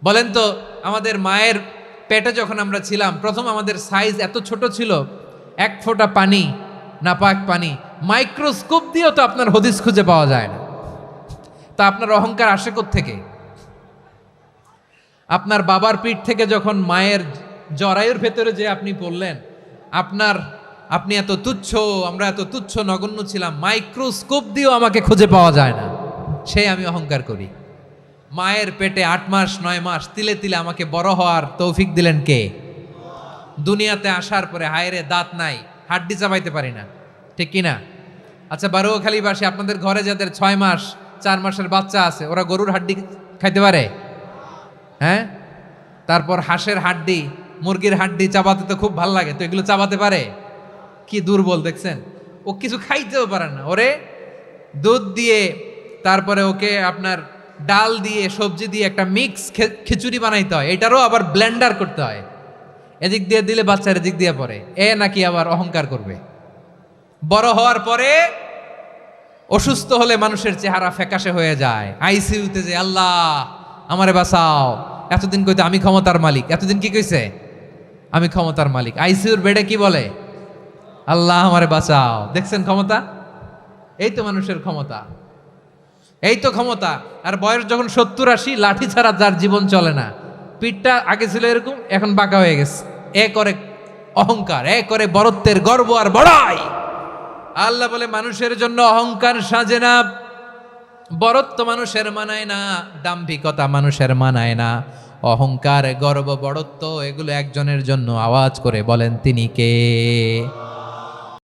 বলেন তো, আমাদের মায়ের পেটে যখন আমরা ছিলাম, প্রথম আমাদের সাইজ এত ছোট ছিল, এক ফোঁটা পানি, নাপাক পানি, মাইক্রোস্কোপ দিয়েও তো আপনার হদিস খুঁজে পাওয়া যায় না। তা আপনার অহংকার আসে থেকে? আপনার বাবার পিঠ থেকে যখন মায়ের জরায়ুর ভেতরে যে আপনি পড়লেন, আপনি এত তুচ্ছ, আমরা এত তুচ্ছ নগণ্য ছিলাম, মাইক্রোস্কোপ দিয়েও আমাকে খুঁজে পাওয়া যায় না, সেই আমি অহংকার করি। মায়ের পেটে 8 মাস 9 মাস তিলে তিলে আমাকে বড় হওয়ার তৌফিক দিলেন কে? দুনিয়াতে আসার পরে হায়রে দাঁত নাই, হাড্ডি চাবাইতে পারি না, ঠিক কিনা? আচ্ছা, বারোখালীবাসী, আপনাদের ঘরে যাদের 6 মাস 4 মাসের বাচ্চা আছে, ওরা গরুর হাড্ডি খাইতে পারে? হ্যাঁ। তারপর হাঁসের হাড্ডি, মুরগির হাড্ডি চাবাতে তো খুব ভাল লাগে, তো এগুলো চাবাতে পারে? কি দুর্বল দেখছেন, ও কিছু খাইতেও পারে না। ওরে দুধ দিয়ে, তারপরে ওকে আপনার ডাল দিয়ে, সবজি দিয়ে একটা মিক্স খিচুড়ি বানাইতে হয়, এটারও আবার ব্লেন্ডার করতে হয়। এদিক দিয়ে দিলে বাচ্চার এদিক দিয়ে পড়ে, এ নাকি আবার অহংকার করবে। বড় হওয়ার পরে অসুস্থ হলে মানুষের চেহারা ফ্যাকাশে হয়ে যায়, আইসিইউতে যে আল্লাহ আমারে বাঁচাও, এতদিন কইতে আমি ক্ষমতার মালিক, এতদিন কি কইছে? আমি ক্ষমতার মালিক। আইসিইউর বেডে কি বলে? আল্লাহ আমারে বাঁচাও। দেখছেন ক্ষমতা? এই তো মানুষের ক্ষমতা, এই তো ক্ষমতা। আর বয়স যখন 70-80, লাঠি ছাড়া যার জীবন চলে না। পিঠটা আগে ছিল এরকম, এখন বাঁকা হয়ে গেছে। এ করে অহংকার, এ করে বড়ত্বের গর্ব আর বড়াই। আল্লাহ বলে মানুষের জন্য অহংকার সাজে না, বড়ত্ব মানুষের মানায় না, দাম্ভিকতা মানুষের মানায় না। অহংকার, গর্ব, বড়ত্ব এগুলো একজনের জন্য। আওয়াজ করে বলেন তিনি কে?